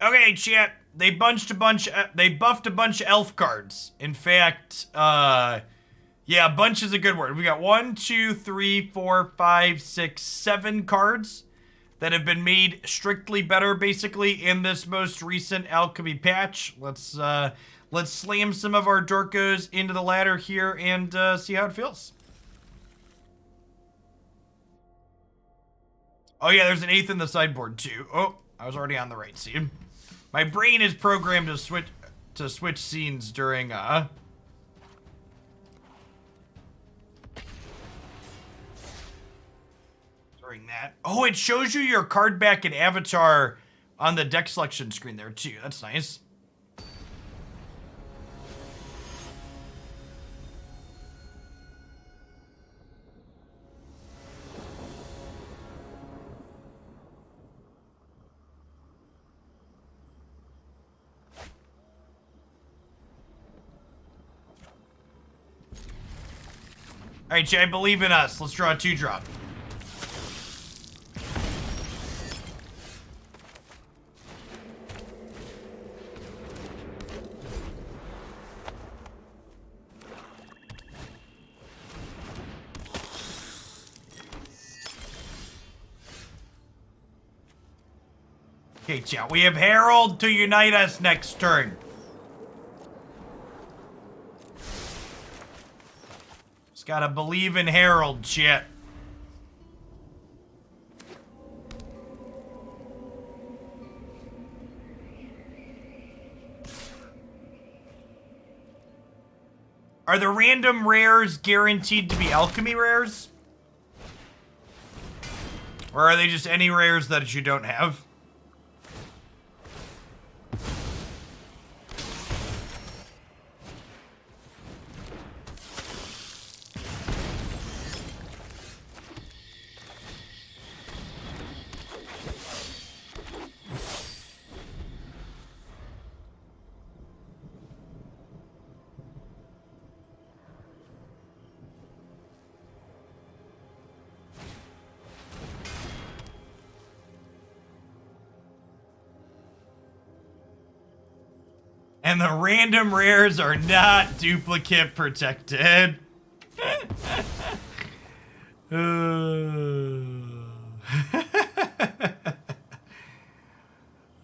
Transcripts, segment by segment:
Okay, chat. They buffed a bunch of elf cards. In fact, yeah, bunch is a good word. We got 1, 2, 3, 4, 5, 6, 7 cards that have been made strictly better, basically, in this most recent Alchemy patch. Let's slam some of our Dorkos into the ladder here and see how it feels. Oh yeah, there's an 8th in the sideboard too. Oh, I was already on the right scene. My brain is programmed to switch scenes during that. Oh, it shows you your card back in Avatar on the deck selection screen there too. That's nice. All right, Jay, I believe in us. Let's draw a 2-drop. Okay, chat. We have Herald to unite us next turn. Just gotta believe in Herald, chat. Are the random rares guaranteed to be alchemy rares? Or are they just any rares that you don't have? And the random rares are not duplicate protected.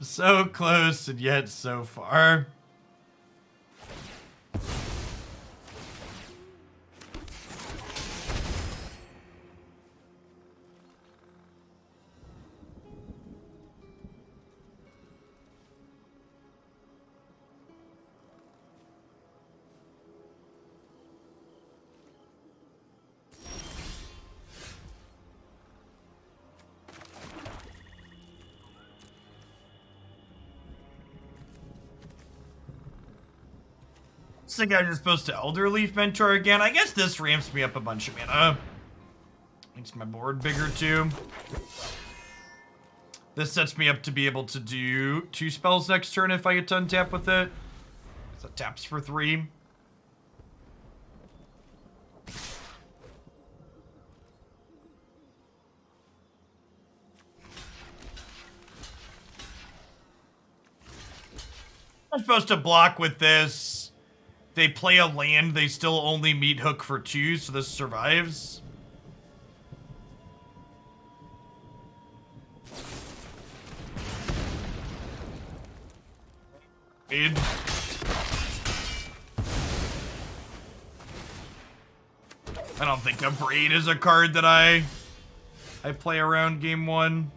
So close and yet so far. I think I'm just supposed to Elder Leaf Mentor again. I guess this ramps me up a bunch of mana. Makes my board bigger too. This sets me up to be able to do 2 spells next turn if I get to untap with it. So it taps for 3. I'm supposed to block with this. They play a land, they still only meet hook for 2, so this survives. Mid. I don't think a Braid is a card that I play around game 1.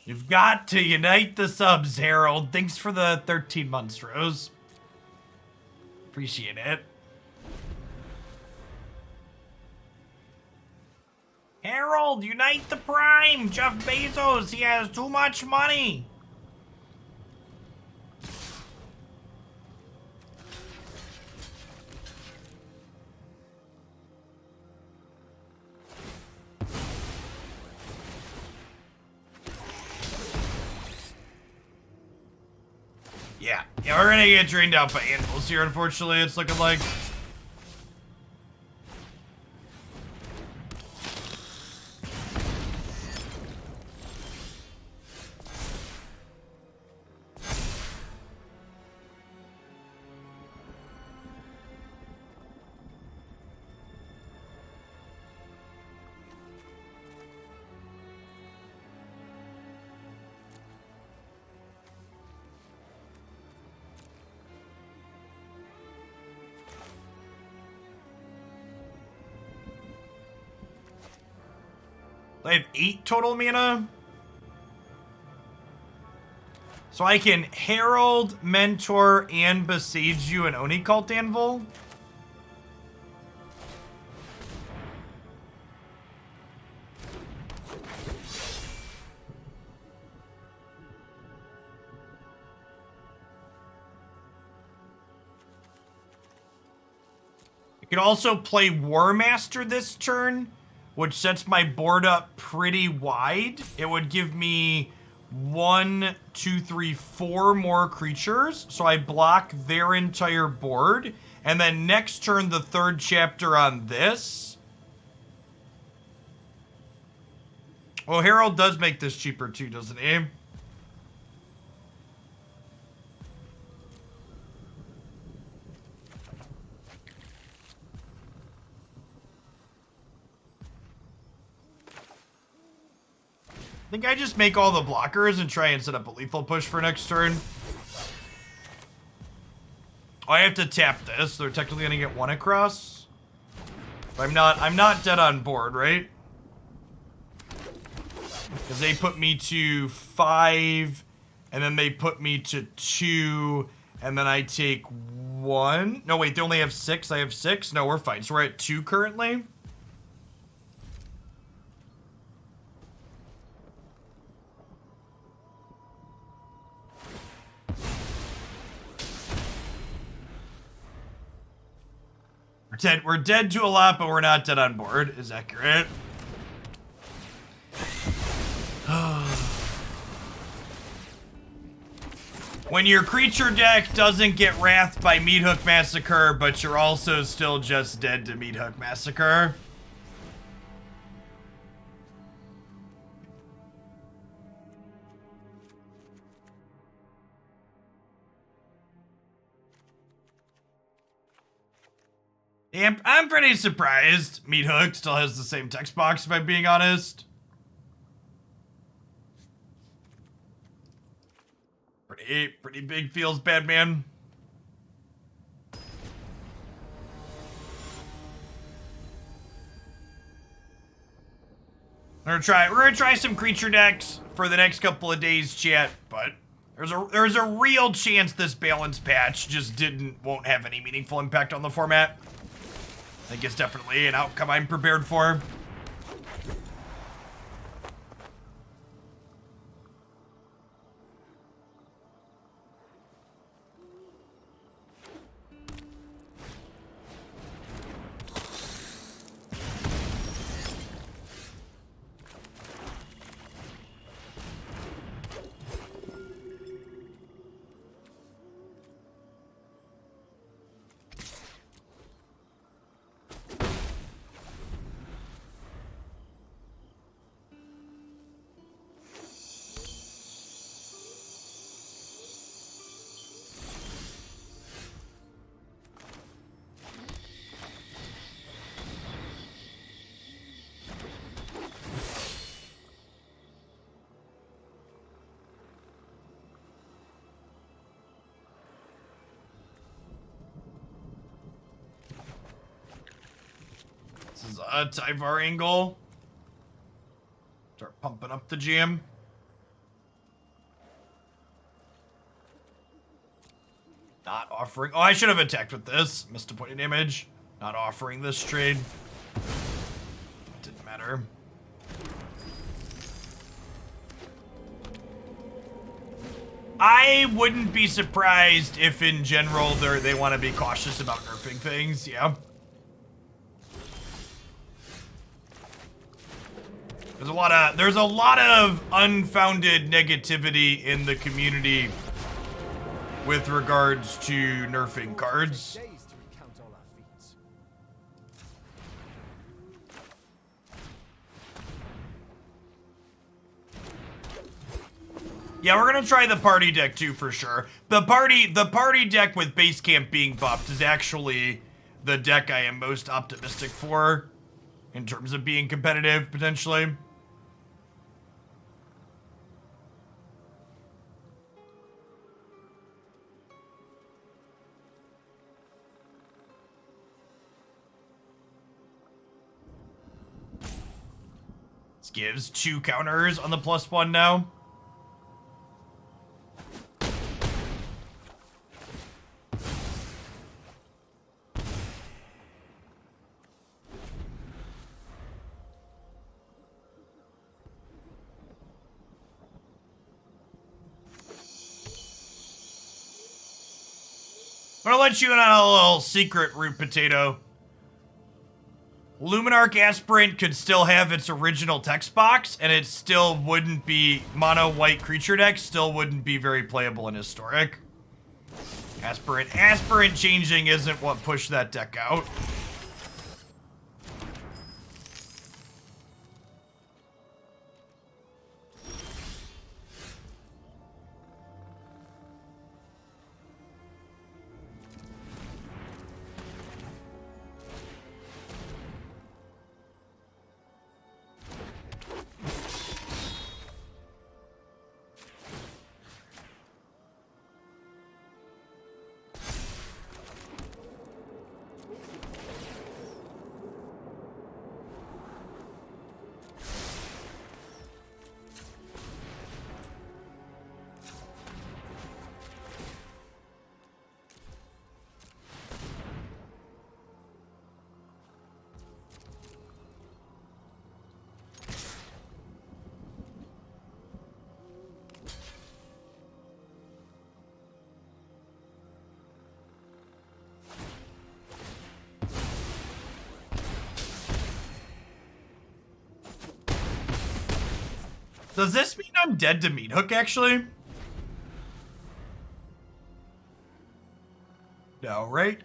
You've got to unite the subs, Harold. Thanks for the 13 months, Rose. Appreciate it. Harold, unite the Prime! Jeff Bezos, he has too much money! Yeah, we're gonna get drained out by anvils here, unfortunately, it's looking like. I have 8 total mana. So I can Herald, Mentor, and Besiege you an Oni Cult Anvil. I could also play War Master this turn, which sets my board up pretty wide. It would give me 1, 2, 3, 4 more creatures, so I block their entire board. And then next turn, the 3rd chapter on this. Oh, Herald does make this cheaper too, doesn't he? I think I just make all the blockers and try and set up a lethal push for next turn. Oh, I have to tap this. They're technically gonna get 1 across. I'm not dead on board, right? Because they put me to 5, and then they put me to 2, and then I take 1. No, wait, they only have 6. I have 6. No, we're fine. So we're at 2 currently. We're dead to a lot, but we're not dead on board. Is accurate. When your creature deck doesn't get wrathed by Meathook Massacre, but you're also still just dead to Meathook Massacre. Yeah, I'm pretty surprised Meathook still has the same text box, if I'm being honest. Pretty big feels bad, man. We're gonna try some creature decks for the next couple of days, chat, but there's a real chance this balance patch just won't have any meaningful impact on the format. I think it's definitely an outcome I'm prepared for. This is a Tyvar angle. Start pumping up the jam. Not offering. Oh, I should have attacked with this. Missed a point of damage. Not offering this trade. Didn't matter. I wouldn't be surprised if in general they want to be cautious about nerfing things, yeah. There's a lot of unfounded negativity in the community with regards to nerfing cards. Yeah, we're gonna try the party deck too for sure. The party deck with base camp being buffed is actually the deck I am most optimistic for in terms of being competitive potentially. This gives 2 counters on the +1 now. I'm gonna let you in on a little secret, Root Potato. Luminarch Aspirant could still have its original text box, and it still wouldn't be, mono white creature deck still wouldn't be very playable in Historic. Aspirant changing isn't what pushed that deck out. Does this mean I'm dead to Meat Hook, actually? No, right?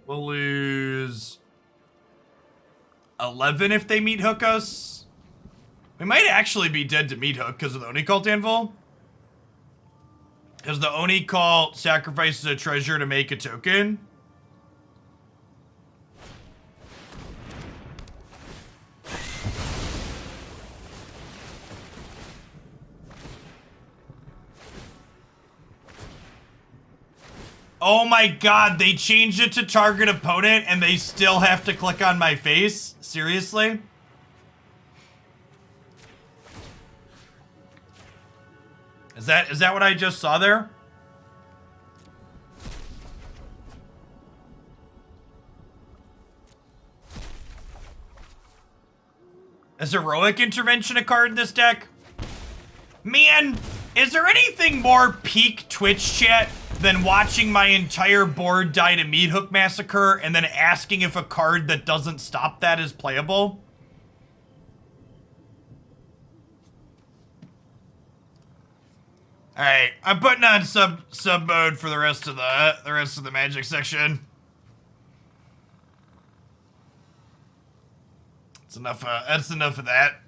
We'll lose 11 if they Meat Hook us. We might actually be dead to Meat Hook because of the Oni Cult Anvil. Because the Oni Cult sacrifices a treasure to make a token. Oh my god, they changed it to target opponent and they still have to click on my face? Seriously? Is that what I just saw there? Is Heroic Intervention a card in this deck? Man, is there anything more peak Twitch chat than watching my entire board die to Meat Hook Massacre and then asking if a card that doesn't stop that is playable? All right, I'm putting on sub mode for the rest of the Magic section. That's enough. That's enough of that.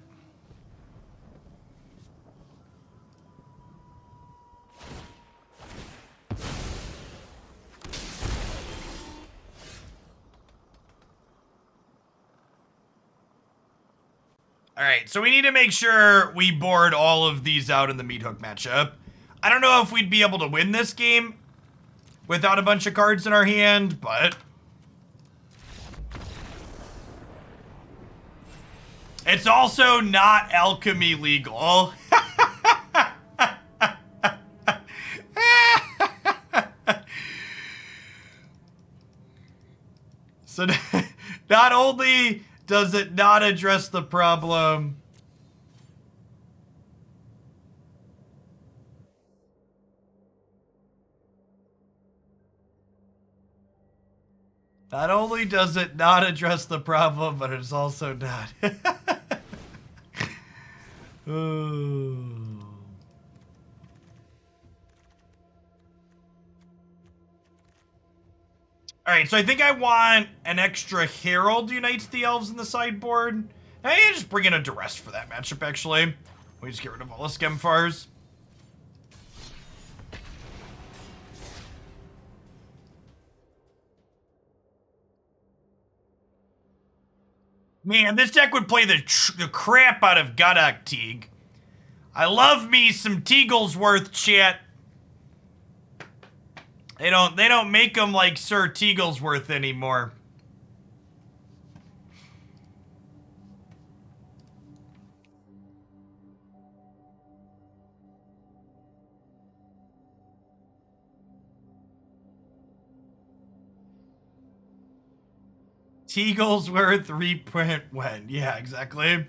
All right, so we need to make sure we board all of these out in the Meat Hook matchup. I don't know if we'd be able to win this game without a bunch of cards in our hand, but it's also not Alchemy legal. So not only does it not address the problem, Not only does it not address the problem, but it's also not. Ooh. Alright, so I think I want an extra Herald unites the Elves in the sideboard. I need to just bring in a Duress for that matchup, actually. We just get rid of all the Skemfars. Man, this deck would play the crap out of Godok Teague. I love me some Teaglesworth, chat. They don't make them like Sir Teaglesworth anymore. Teaglesworth reprint when? Yeah, exactly.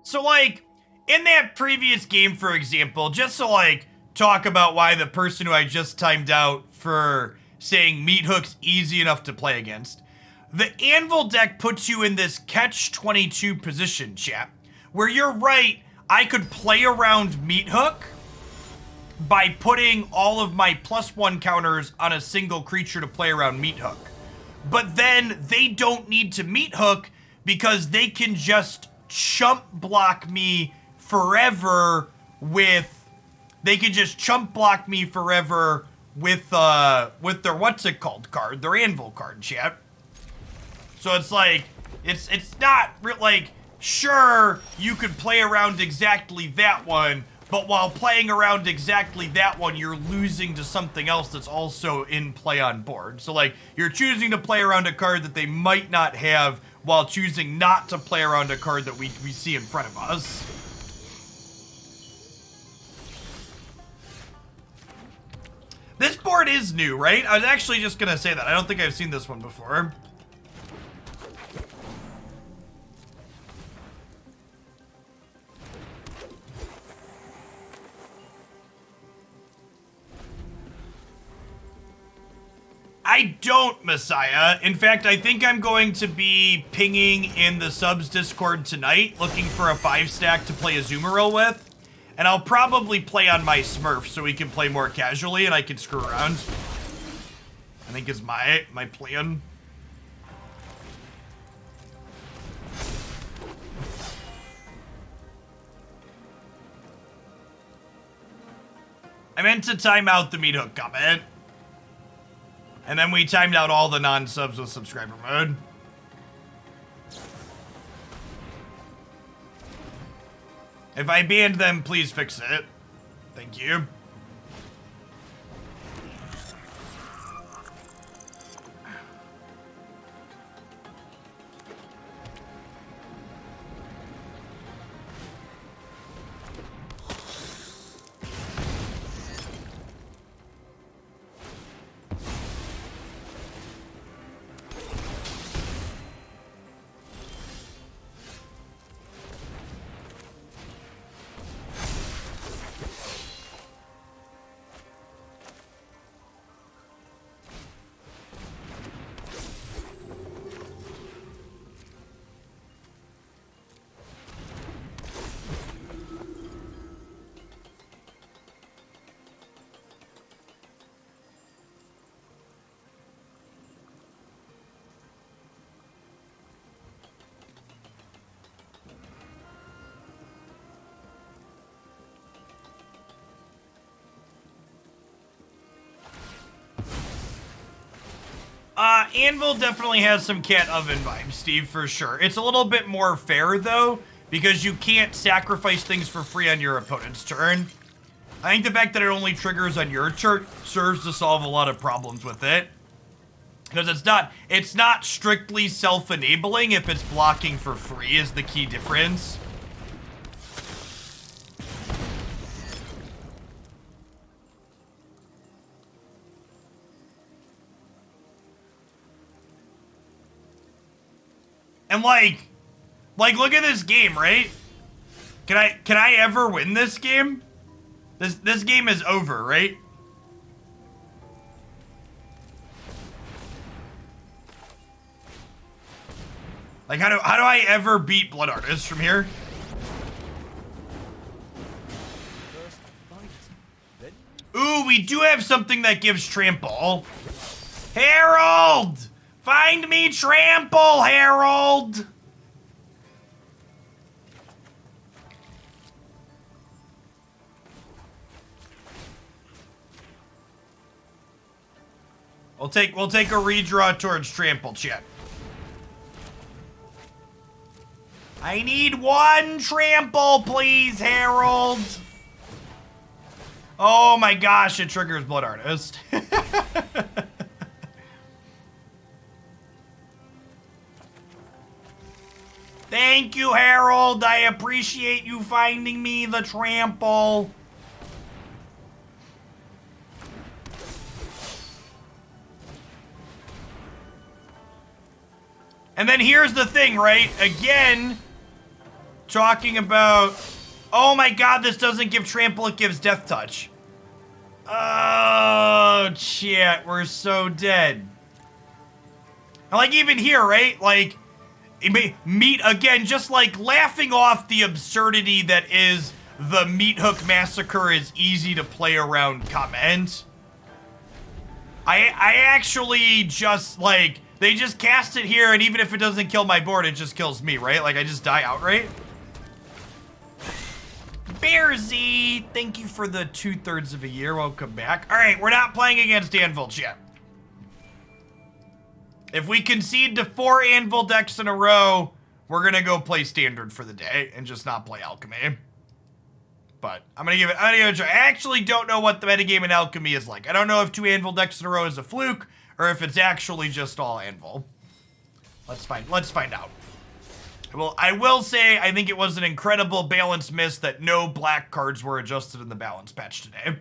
So, like, in that previous game, for example, just to, like, talk about why the person who I just timed out for saying Meat Hook's easy enough to play against, the Anvil deck puts you in this catch-22 position, chap, where you're right, I could play around Meat Hook by putting all of my +1 counters on a single creature to play around Meat Hook. But then they don't need to Meat Hook because they can just chump block me forever with... They can just chump block me forever with their what's-it-called card, their Anvil card, chat. So it's like, it's not, like, sure, you could play around exactly that one, but while playing around exactly that one, you're losing to something else that's also in play on board. So, like, you're choosing to play around a card that they might not have while choosing not to play around a card that we see in front of us. This board is new, right? I was actually just gonna say that. I don't think I've seen this one before. I don't, Messiah. In fact, I think I'm going to be pinging in the subs Discord tonight, looking for a 5-stack to play Azumarill with. And I'll probably play on my Smurf so we can play more casually and I can screw around. I think is my plan. I meant to time out the Meat Hook comment. And then we timed out all the non-subs with subscriber mode. If I banned them, please fix it. Thank you. Anvil definitely has some cat oven vibes, Steve, for sure. It's a little bit more fair, though, because you can't sacrifice things for free on your opponent's turn. I think the fact that it only triggers on your turn serves to solve a lot of problems with it. Because it's not strictly self-enabling if it's blocking for free is the key difference. And like, look at this game, right? Can I ever win this game? This game is over, right? Like, how do I ever beat Blood Artist from here? Ooh, we do have something that gives trample. Harold! Find me trample, Harold! We'll take a redraw towards trample, chat. I need one trample, please, Harold. Oh my gosh, it triggers Blood Artist. Thank you, Harold. I appreciate you finding me the trample. And then here's the thing, right? Again, talking about, oh my god, this doesn't give trample, it gives death touch. Oh, shit, we're so dead. And like even here, right? Like, meat, again, just like laughing off the absurdity that is the Meat Hook Massacre is easy to play around comment. I actually just like, they just cast it here, and even if it doesn't kill my board, it just kills me, right? Like, I just die outright. Bearsy, thank you for the 2/3 of a year. Welcome back. All right, we're not playing against Anvil yet. If we concede to 4 Anvil decks in a row, we're gonna go play Standard for the day and just not play Alchemy. But I'm gonna give it a try. I actually don't know what the metagame in Alchemy is like. I don't know if 2 Anvil decks in a row is a fluke, or if it's actually just all Anvil. Let's find out. Well, I will say I think it was an incredible balance miss that no black cards were adjusted in the balance patch today.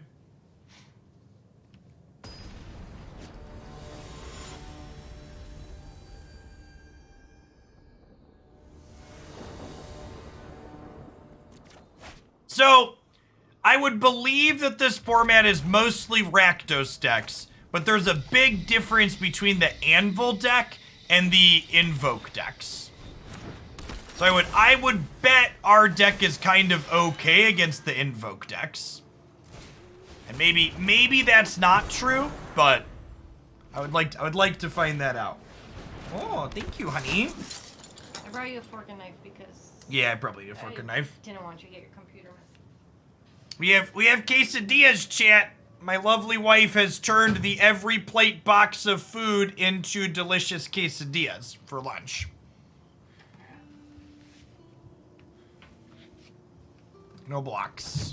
So, I would believe that this format is mostly Rakdos decks, but there's a big difference between the Anvil deck and the Invoke decks. So I would bet our deck is kind of okay against the Invoke decks. And maybe that's not true, but I would like to find that out. Oh, thank you, honey. I brought you a fork and knife because yeah, I probably need a fork and knife. Didn't want you to get your computer messed. We have quesadillas, chat. My lovely wife has turned the every plate box of food into delicious quesadillas for lunch. No blocks.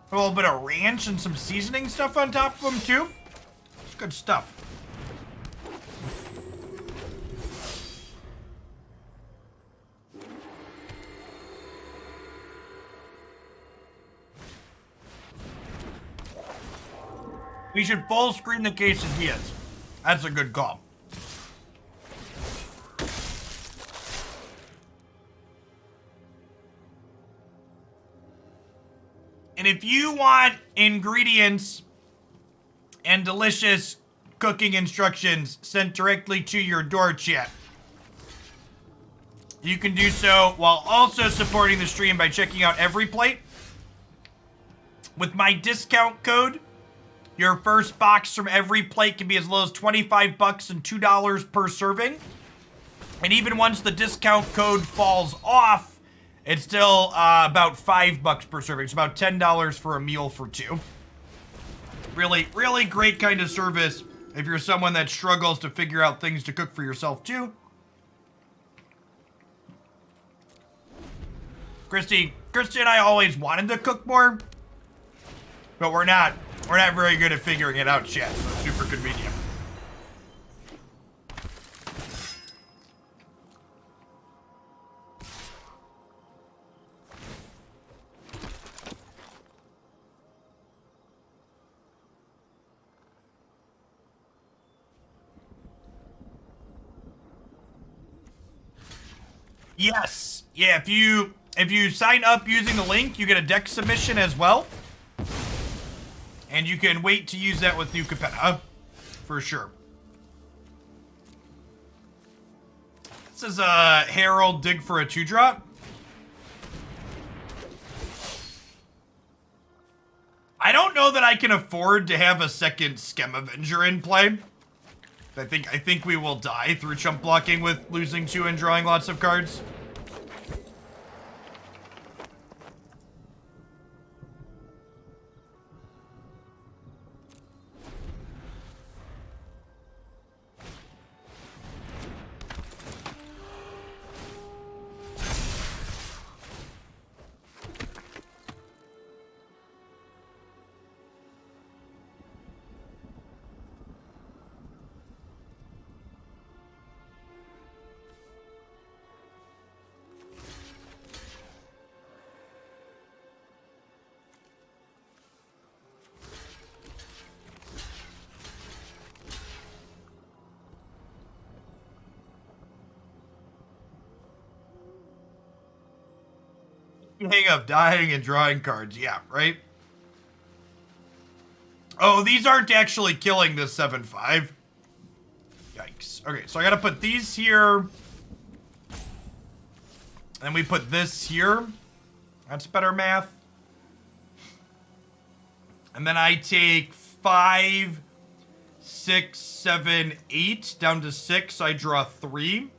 A little bit of ranch and some seasoning stuff on top of them too. It's good stuff. We should full screen the quesadillas. That's a good call. And if you want ingredients and delicious cooking instructions sent directly to your door, chat, you can do so while also supporting the stream by checking out Every Plate. With my discount code, your first box from Every Plate can be as low as $25 and $2 per serving. And even once the discount code falls off, it's still about $5 per serving. It's about $10 for a meal for 2. Really, really great kind of service if you're someone that struggles to figure out things to cook for yourself too. Christy and I always wanted to cook more, but we're not very good at figuring it out yet, so it's super convenient. Yes. Yeah, if you sign up using the link, you get a deck submission as well. And you can wait to use that with new Capenna. For sure. This is a Herald dig for a 2-drop. I don't know that I can afford to have a second Schem Avenger in play. I think we will die through chump blocking with losing 2 and drawing lots of cards. Hang of dying and drawing cards, yeah, right? Oh, these aren't actually killing this 7/5. Yikes. Okay, so I gotta put these here. And we put this here. That's better math. And then I take 5, 6, 7, 8 down to 6. So I draw 3.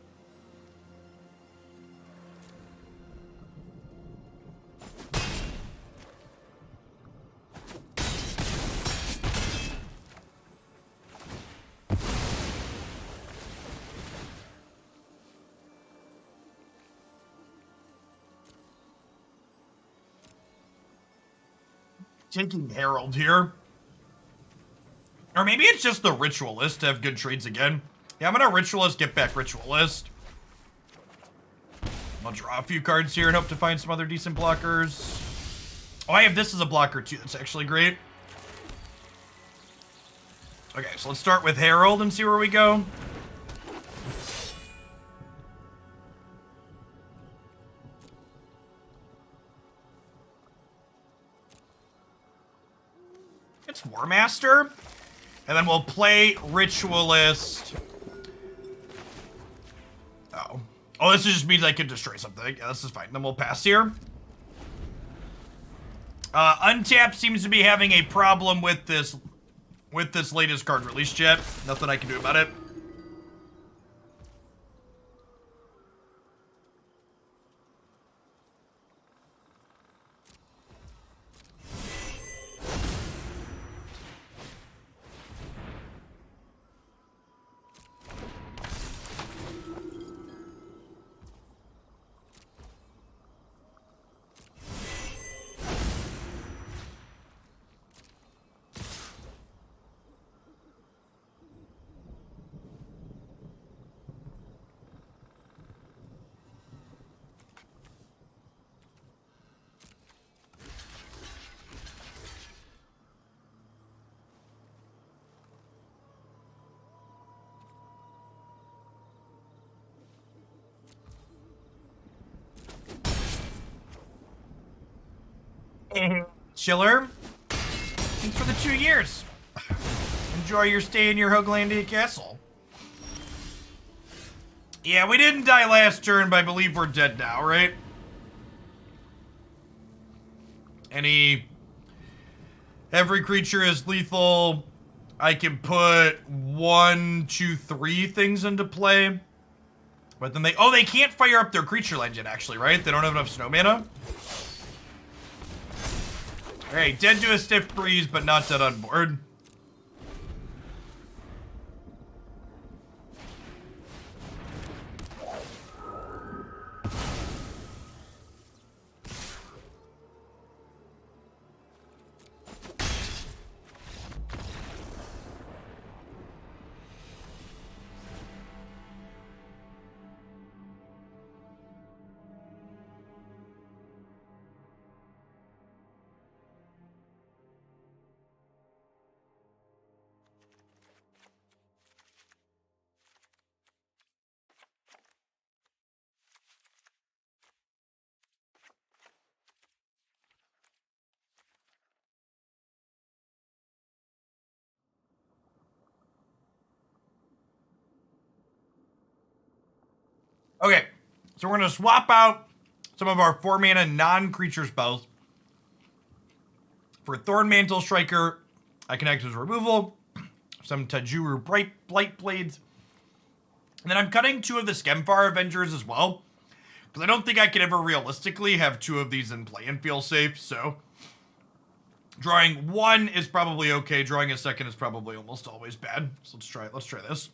Taking Herald here. Or maybe it's just the Ritualist to have good trades again. Yeah, I'm gonna Ritualist, get back Ritualist. I'll draw a few cards here and hope to find some other decent blockers. Oh, I have this as a blocker too. That's actually great. Okay, so let's start with Herald and see where we go. It's War Master. And then we'll play Ritualist. Oh. Oh, this just means I can destroy something. Yeah, this is fine. Then we'll pass here. Untapped seems to be having a problem with this latest card release yet. Nothing I can do about it. Chiller, thanks for the 2 years. Enjoy your stay in your Hoaglandia castle. Yeah, we didn't die last turn, but I believe we're dead now, right? Every creature is lethal. I can put 1, 2, 3 things into play. But then they can't fire up their creature legend, actually, right? They don't have enough snow mana. Alright, dead to a stiff breeze, but not dead on board. Okay, so we're gonna swap out some of our 4-mana non-creature spells. For Thorn Mantle Striker, I can act as removal. Some Tajuru Blight Blades. And then I'm cutting 2 of the Skemfar Avengers as well. Because I don't think I could ever realistically have 2 of these in play and feel safe, so... Drawing 1 is probably okay. Drawing a 2nd is probably almost always bad. So let's try it. Let's try this.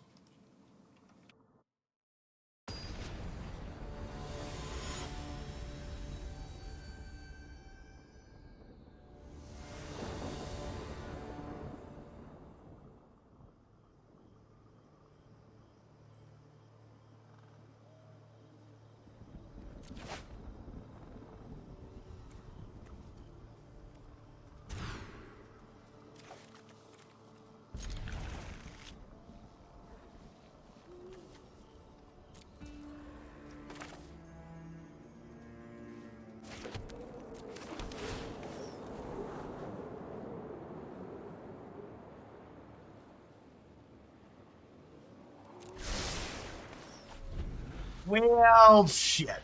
Well, shit.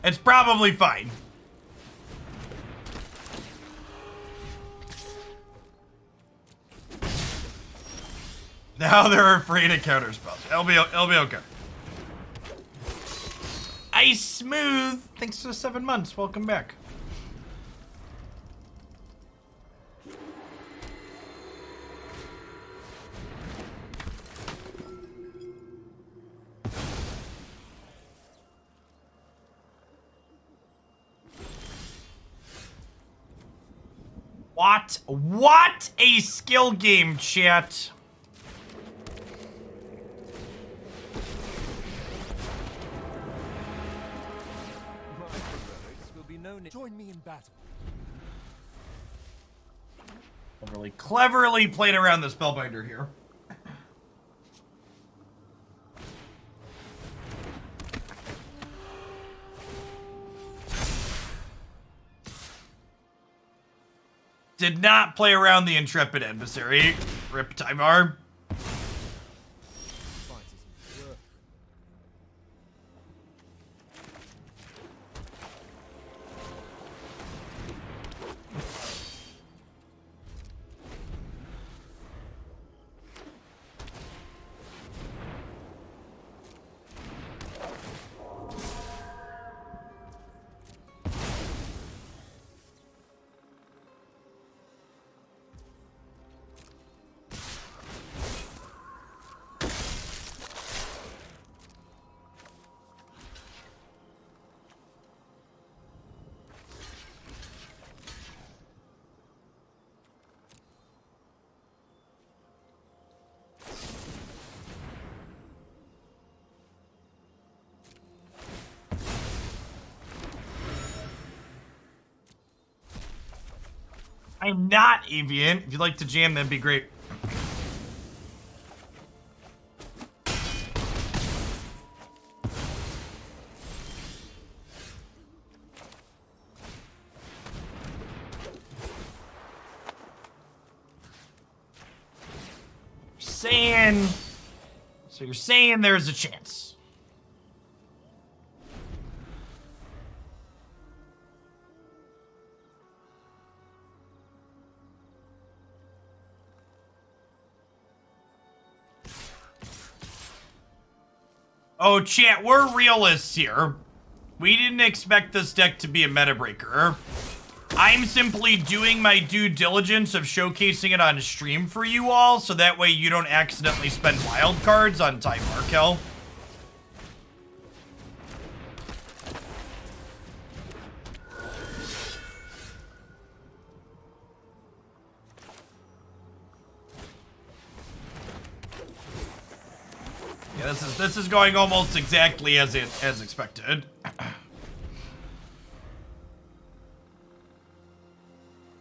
It's probably fine. Now they're afraid of counterspells. It'll be okay. Ice Smooth, thanks for the 7 months. Welcome back. What a skill game, chat. Join me in battle. Really cleverly played around the Spellbinder here. Did not play around the Intrepid Adversary. Rip Tyvar. I'm not Avian. If you'd like to jam, that'd be great. So you're saying there's a chance. Oh, chat, we're realists here. We didn't expect this deck to be a meta breaker. I'm simply doing my due diligence of showcasing it on stream for you all, so that way you don't accidentally spend wild cards on Ty Markel. Yeah, this is going almost exactly as expected.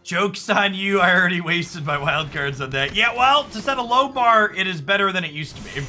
Joke's on you, I already wasted my wild cards on that. Yeah, well, to set a low bar, it is better than it used to be.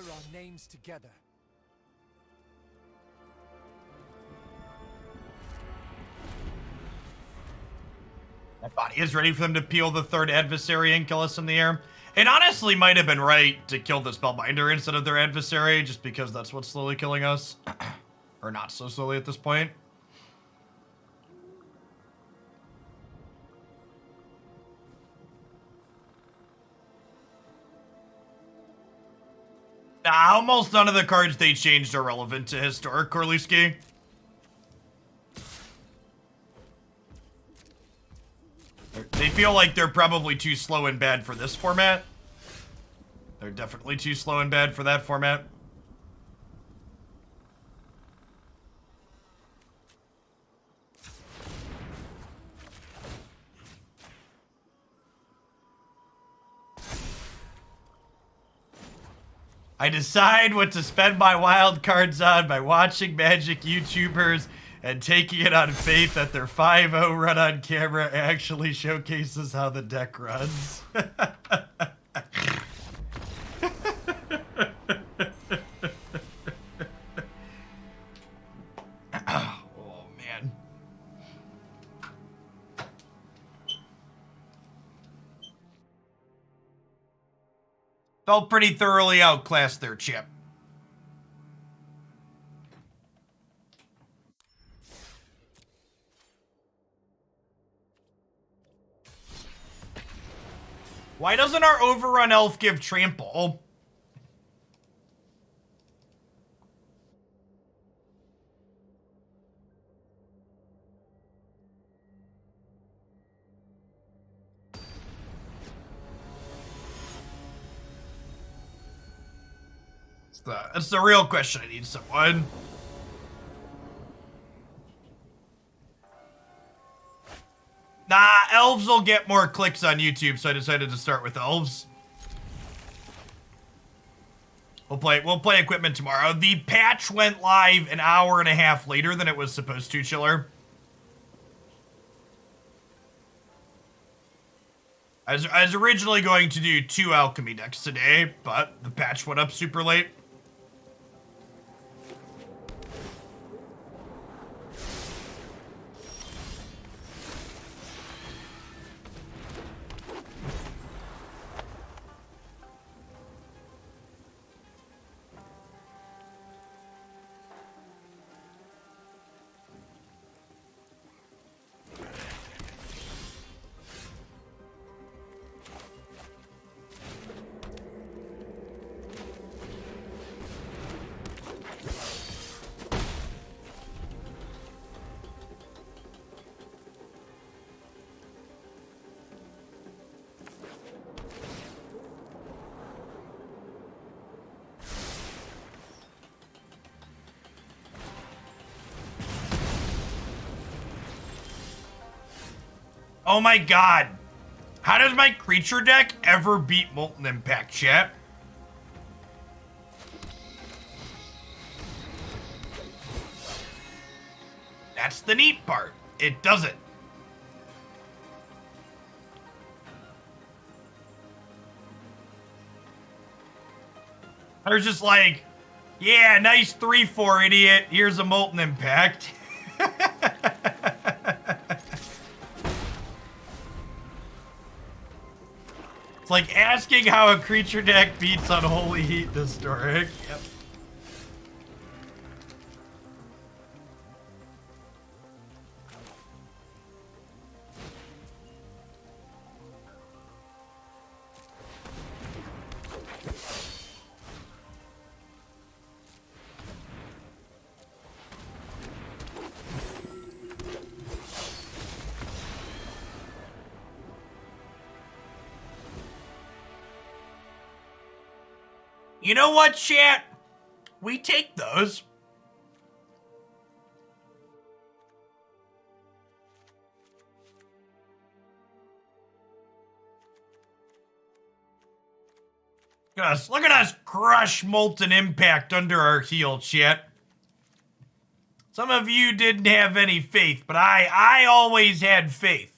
our names together. That body is ready for them to peel the third adversary and kill us in the air. It honestly might have been right to kill the spellbinder instead of their adversary, just because that's what's slowly killing us. Or not so slowly at this point. Nah, almost none of the cards they changed are relevant to Historic, Korliski. They feel like they're probably too slow and bad for this format. They're definitely too slow and bad for that format. I decide what to spend my wild cards on by watching Magic YouTubers and taking it on faith that their 5-0 run on camera actually showcases how the deck runs. Oh, man. Felt pretty thoroughly outclassed there, Chip. Why doesn't our overrun elf give trample? That's the real question. I need someone. Nah, elves will get more clicks on YouTube, so I decided to start with elves. We'll play equipment tomorrow. The patch went live an hour and a half later than it was supposed to, Chiller. I was originally going to do 2 alchemy decks today, but the patch went up super late. Oh my god. How does my creature deck ever beat Molten Impact, chat? That's the neat part. It doesn't. I was just like, yeah, nice 3-4, idiot. Here's a Molten Impact. It's like asking how a creature deck beats Unholy Heat Historic. Yep. You know what, chat? We take those. Look at us crush Molten Impact under our heel, chat. Some of you didn't have any faith, but I always had faith.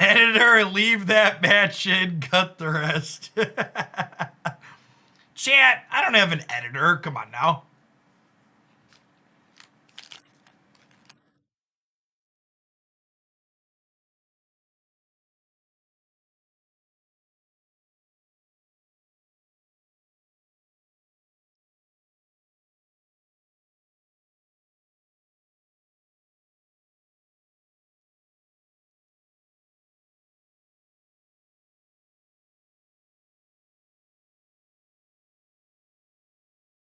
Editor, leave that match in, cut the rest. Chat, I don't have an editor. Come on now.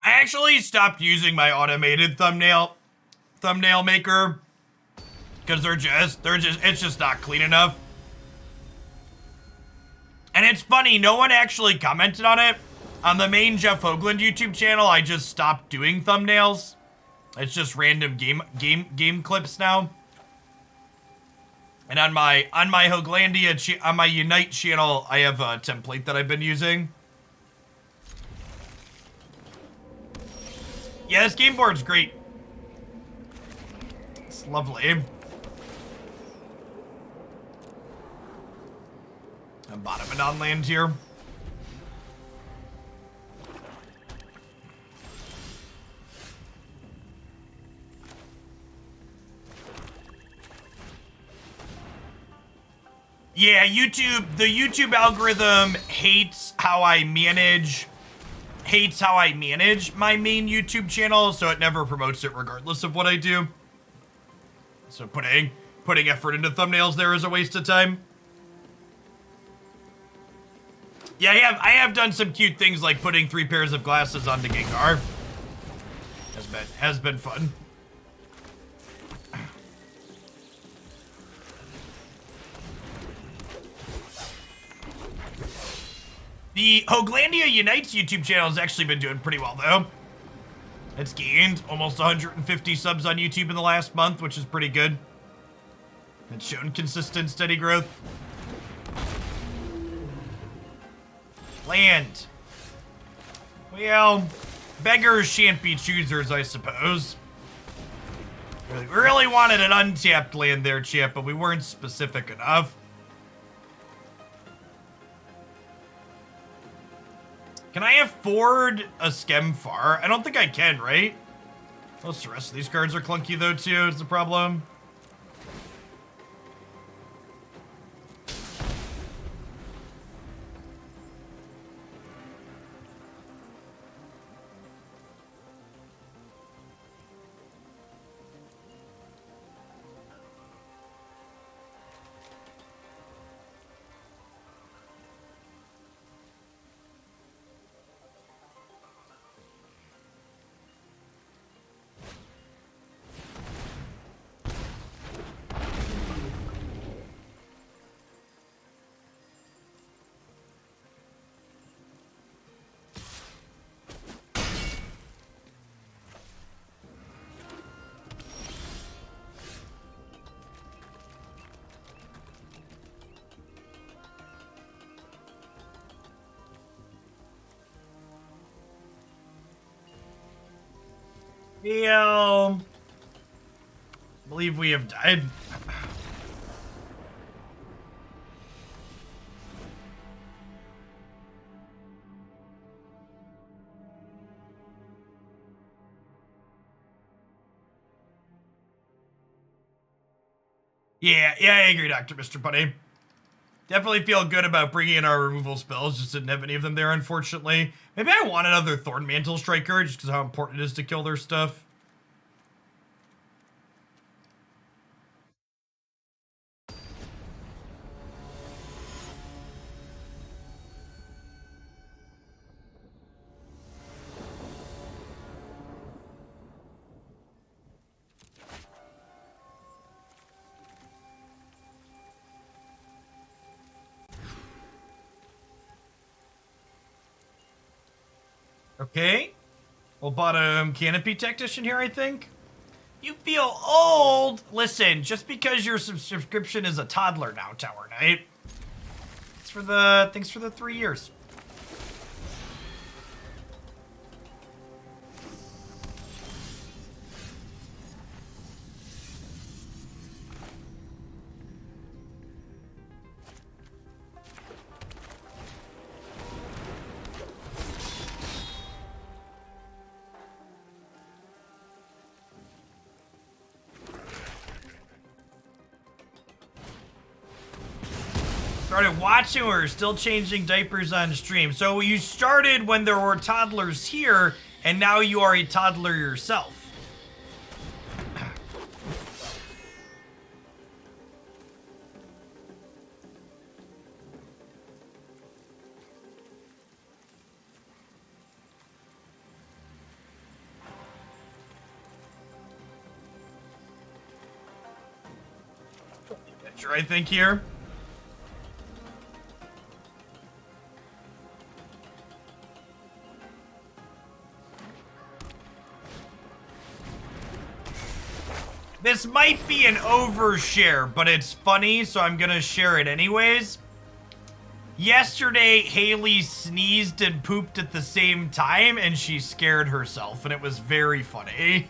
I actually stopped using my automated thumbnail maker because it's just not clean enough. And it's funny, no one actually commented on it. On the main Jeff Hoagland YouTube channel, I just stopped doing thumbnails. It's just random game clips now. And on my Hoaglandia on my Unite channel, I have a template that I've been using. Yeah, this game board's great. It's lovely. I'm bottoming on land here. Yeah, the YouTube algorithm hates how I manage my main YouTube channel, so it never promotes it regardless of what I do. So putting effort into thumbnails there is a waste of time. Yeah, I have done some cute things like putting 3 pairs of glasses onto Gengar. Has been fun. The Hoaglandia Unites YouTube channel has actually been doing pretty well, though. It's gained almost 150 subs on YouTube in the last month, which is pretty good. It's shown consistent, steady growth. Land. Well, beggars shan't be choosers, I suppose. We really wanted an untapped land there, champ, but we weren't specific enough. Can I afford a Skemfar? I don't think I can, right? Most of the rest of these cards are clunky, though, too, is the problem. I believe we have died. Yeah, I agree, Dr. Mr. Bunny. Definitely feel good about bringing in our removal spells. Just didn't have any of them there, unfortunately. Maybe I want another Thorn Mantle Striker, just because how important it is to kill their stuff. Okay. Well, bottom Canopy Tactician here, I think. You feel old. Listen, just because your subscription is a toddler now, Tower Knight. Thanks for the 3 years. Started watching or still changing diapers on stream. So you started when there were toddlers here, and now you are a toddler yourself. I think here. This might be an overshare, but it's funny, so I'm gonna share it anyways. Yesterday, Haley sneezed and pooped at the same time, and she scared herself, and it was very funny.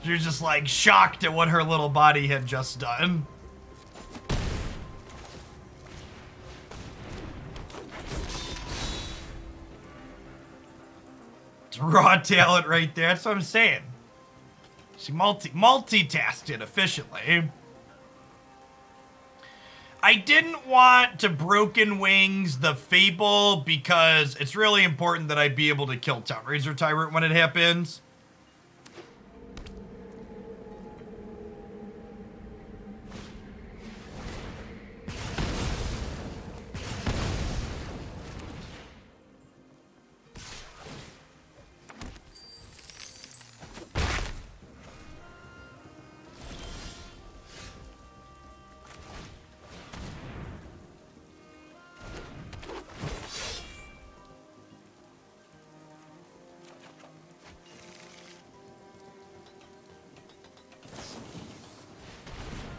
She was just like shocked at what her little body had just done. It's raw talent right there. That's what I'm saying. She multitasked it efficiently. I didn't want to Broken Wings the Fable because it's really important that I be able to kill Townraiser Tyrant when it happens.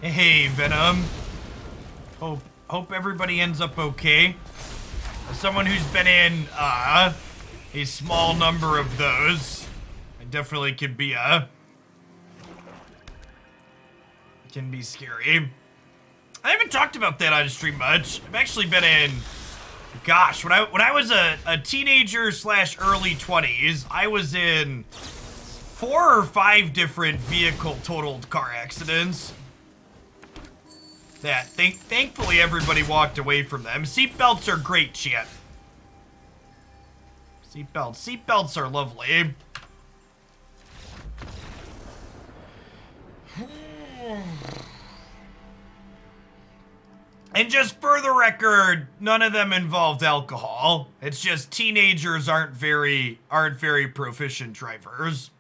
Hey, Venom. Hope everybody ends up okay. As someone who's been in a small number of those, I definitely can be scary. I haven't talked about that on stream much. I've actually been in, gosh, when I was a teenager / early 20s, I was in 4 or 5 different vehicle totaled car accidents. That thankfully everybody walked away from them. Seatbelts are great, chat. Seatbelts are lovely. And just for the record, none of them involved alcohol. It's just teenagers aren't very proficient drivers.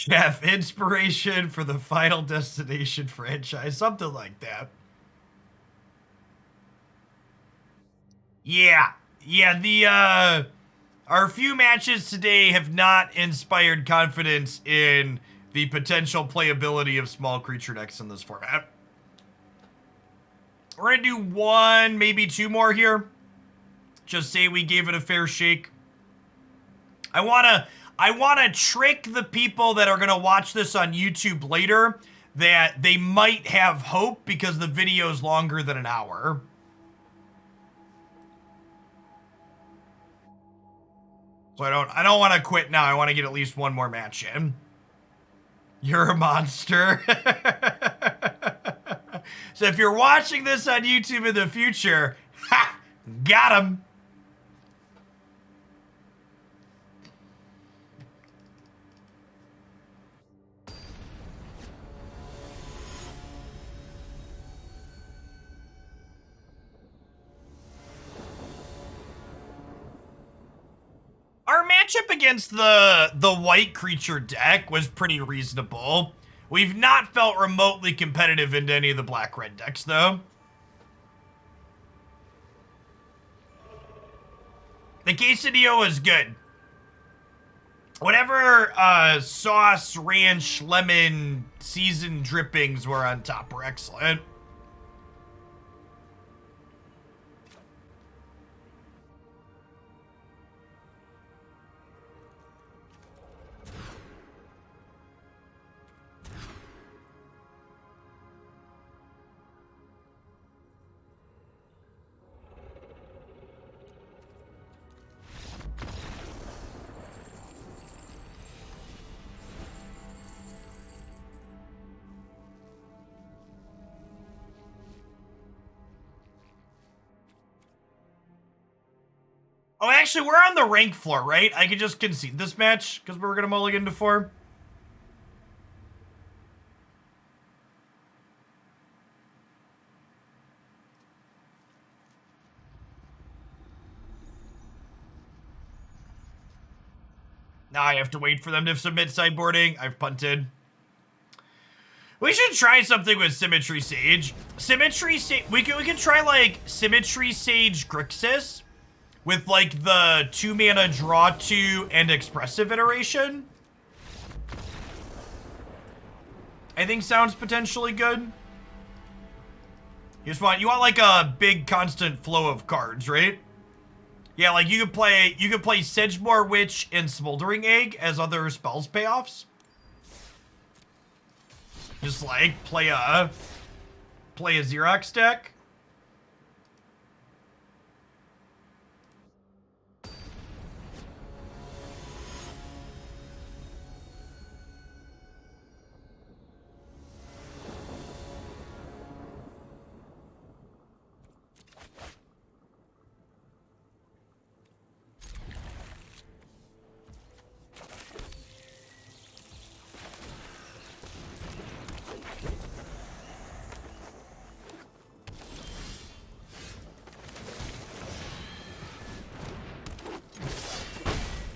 Jeff, inspiration for the Final Destination franchise, something like that. Yeah, our few matches today have not inspired confidence in the potential playability of small creature decks in this format. We're gonna do 1, maybe 2 more here. Just say we gave it a fair shake. I wanna trick the people that are gonna watch this on YouTube later that they might have hope because the video is longer than an hour. So I don't want to quit now. I want to get at least 1 more match in. You're a monster. So if you're watching this on YouTube in the future, ha! Got him. Our matchup against the white creature deck was pretty reasonable. We've not felt remotely competitive into any of the black-red decks, though. The quesadilla was good. Whatever sauce, ranch, lemon, seasoned drippings were on top were excellent. Oh, actually, we're on the rank floor, right? I could just concede this match because we were gonna mulligan to 4. Now I have to wait for them to submit sideboarding. I've punted. We should try something with Symmetry Sage. Symmetry Sage, we can try like Symmetry Sage Grixis with like the 2 mana draw 2 and expressive iteration. I think sounds potentially good. You want like a big constant flow of cards, right? Yeah, like you could play Sedgemoor Witch and Smoldering Egg as other spells payoffs. Just like play a Xerox deck.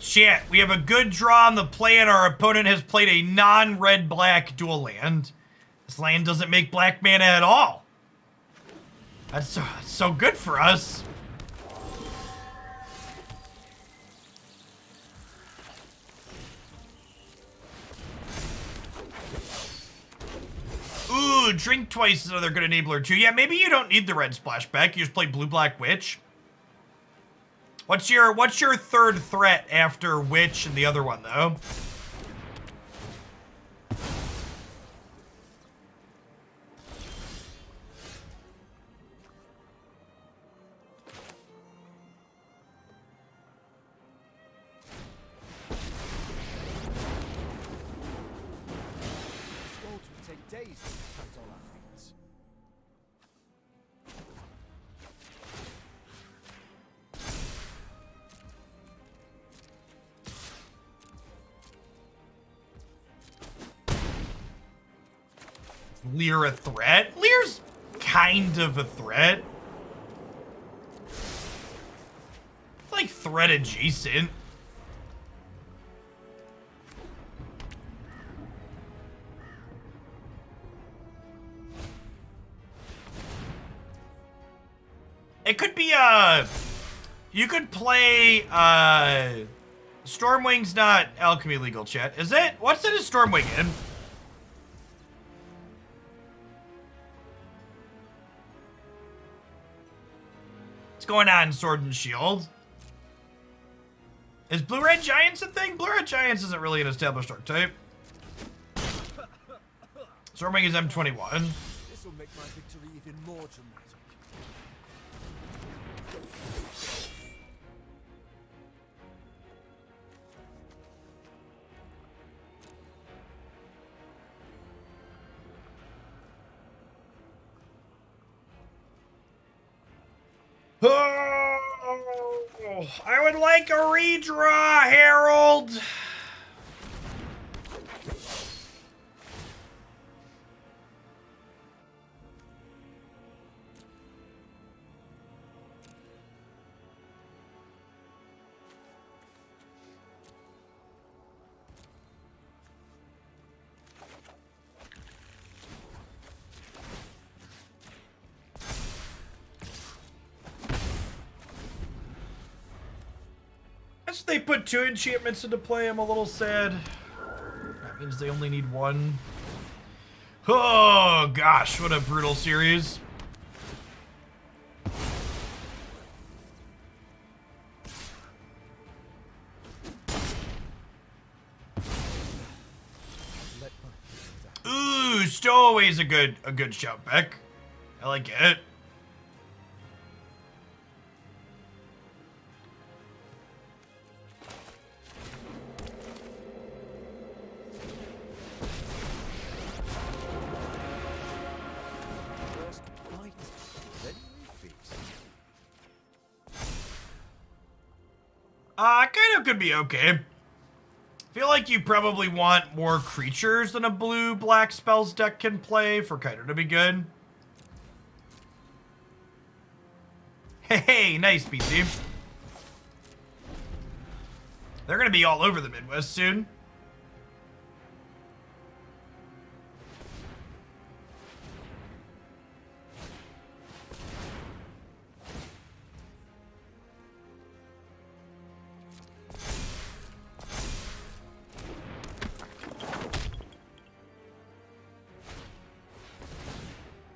Shit, we have a good draw on the play and our opponent has played a non-red-black dual land. This land doesn't make black mana at all. That's so good for us. Ooh, drink twice is another good enabler too. Yeah, maybe you don't need the red splashback. You just play blue-black witch. What's your third threat after witch and the other one though? Scrolls would take days to collect all our feats. Leer a threat? Leer's kind of a threat. It's like threat adjacent. It could be you could play Stormwing's not Alchemy legal, chat. Is it? What's it a Stormwing in? What's going on, Sword and Shield? Is Blue-Red Giants a thing? Blue-Red Giants isn't really an established archetype. Stormwing is M21. This will make my victory even more dramatic. Oh, I would like a redraw, Harold. As they put 2 enchantments into play, I'm a little sad. That means they only need 1. Oh gosh, what a brutal series. Ooh, Stowaway's a good shout, Beck. I like it. Kind of could be okay. Feel like you probably want more creatures than a blue-black spells deck can play for Kiter to be good. Hey, nice, PC. They're gonna be all over the Midwest soon.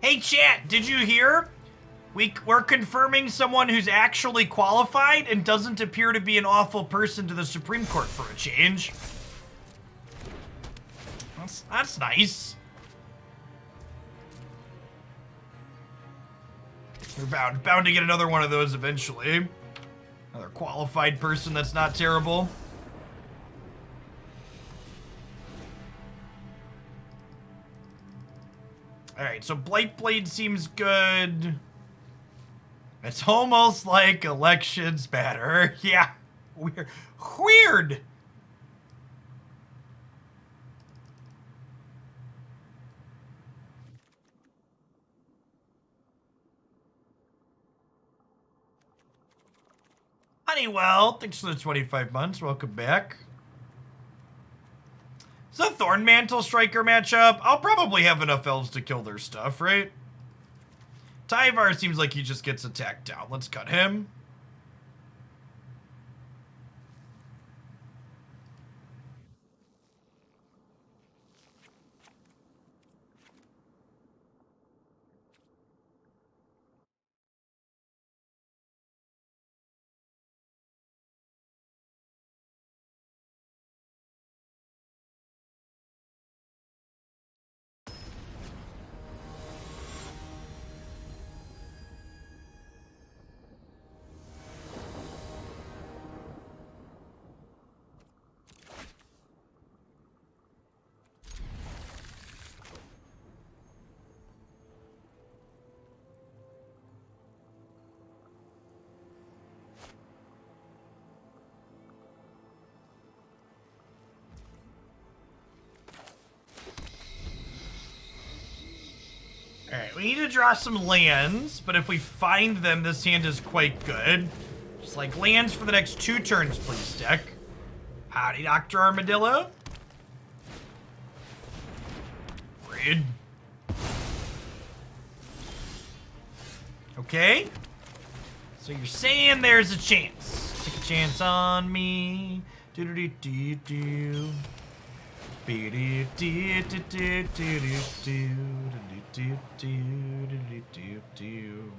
Hey chat, did you hear? We're confirming someone who's actually qualified and doesn't appear to be an awful person to the Supreme Court for a change. That's nice. We're bound to get another one of those eventually. Another qualified person that's not terrible. Alright, so Blightblade seems good. It's almost like elections matter. Yeah, weird. Honeywell, thanks for the 25 months. Welcome back. It's a Thornmantle Striker matchup. I'll probably have enough elves to kill their stuff, right? Tyvar seems like he just gets attacked down. Let's cut him. Alright, we need to draw some lands, but if we find them, this hand is quite good. Just like lands for the next 2 turns, please, deck. Howdy, Dr. Armadillo. Rude. Okay. So you're saying there's a chance. Take a chance on me. Do-do-do-do-do. Be-do-do-do-do-do-do-do-do-do-do-do.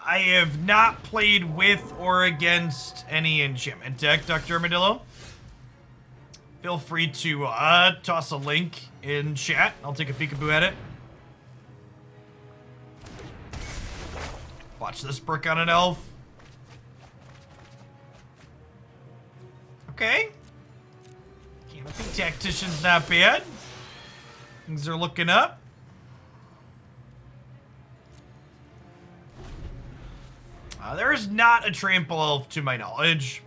I have not played with or against any enchantment deck, Dr. Armadillo. Feel free to toss a link in chat. I'll take a peekaboo at it. Watch this brick on an elf. Okay. Canopy Tactician's not bad. Things are looking up. There is not a trample elf to my knowledge.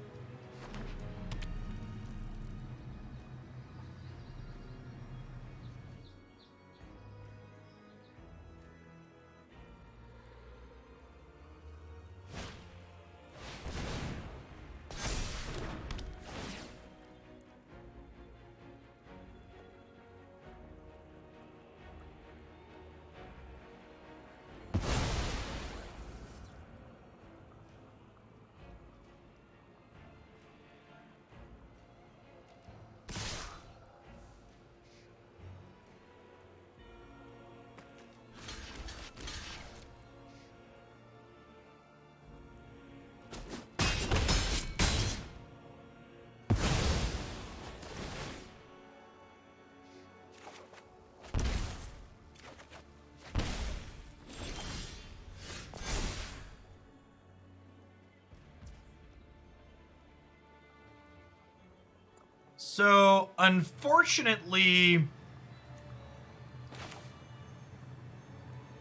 So, unfortunately,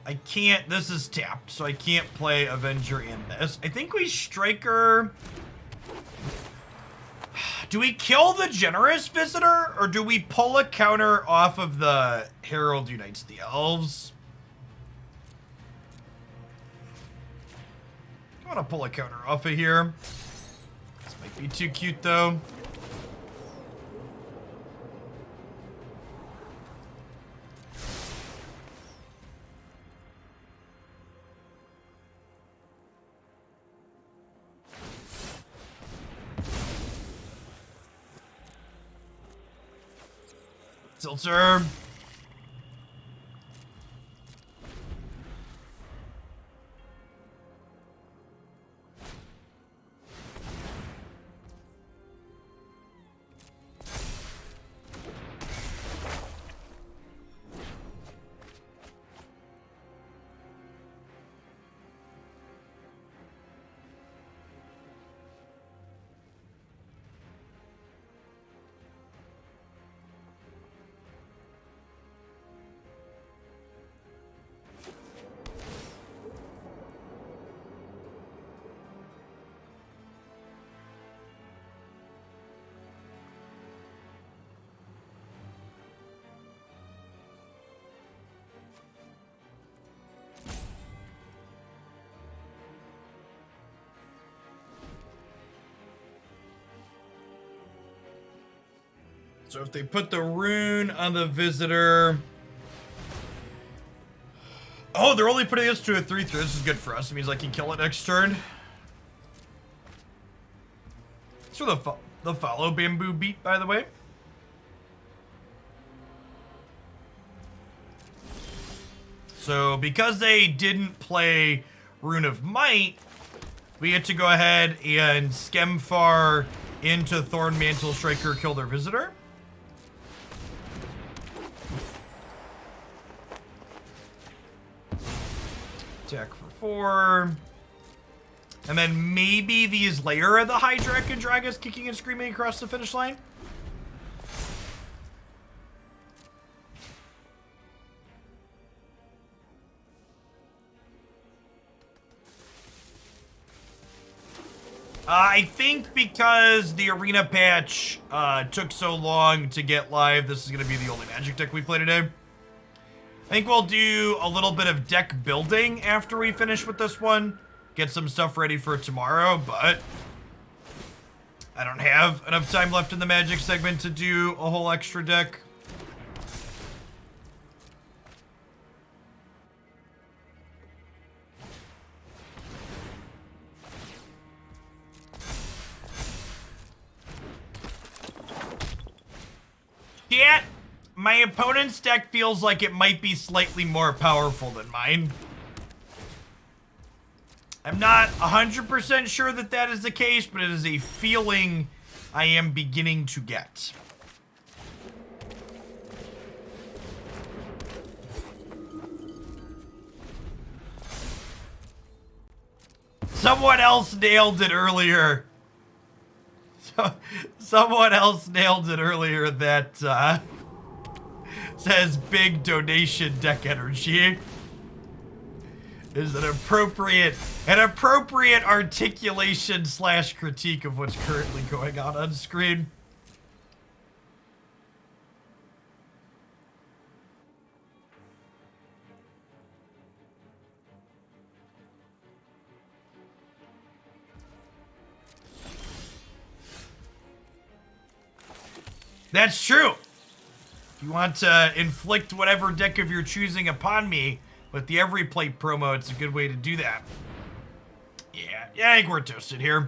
I can't, this is tapped, so I can't play Avenger in this. I think we Striker. Do we kill the Generous Visitor, or do we pull a counter off of the Herald Unites the Elves? I want to pull a counter off of here. This might be too cute, though. Tilter. So if they put the rune on the visitor... Oh, they're only putting this to a 3/3. This is good for us. It means I can kill it next turn. So the follow bamboo beat, by the way. So because they didn't play Rune of Might, we get to go ahead and Skemfar into Thorn Mantle Striker, kill their visitor. Attack for 4. And then maybe these layer of the Hydra and drag us kicking and screaming across the finish line. I think because the arena patch took so long to get live, this is going to be the only Magic deck we play today. I think we'll do a little bit of deck building after we finish with this one. Get some stuff ready for tomorrow, but I don't have enough time left in the Magic segment to do a whole extra deck. Yeah. My opponent's deck feels like it might be slightly more powerful than mine. I'm not 100% sure that that is the case, but it is a feeling I am beginning to get. Someone else nailed it earlier. Someone else nailed it earlier that, says big donation deck energy is an appropriate articulation / critique of what's currently going on screen. That's true. If you want to inflict whatever deck of your choosing upon me with the Every Plate promo, it's a good way to do that. Yeah, I think we're toasted here.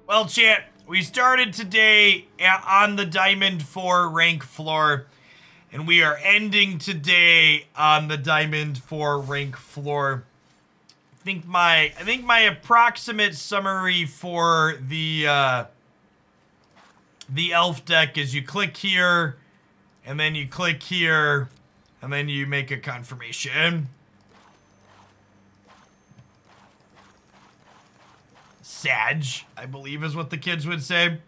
Well, chat, we started today on the Diamond 4 rank floor, and we are ending today on the Diamond 4 rank floor. I think my approximate summary for the elf deck is you click here, and then you click here, and then you make a confirmation. Sag, I believe is what the kids would say.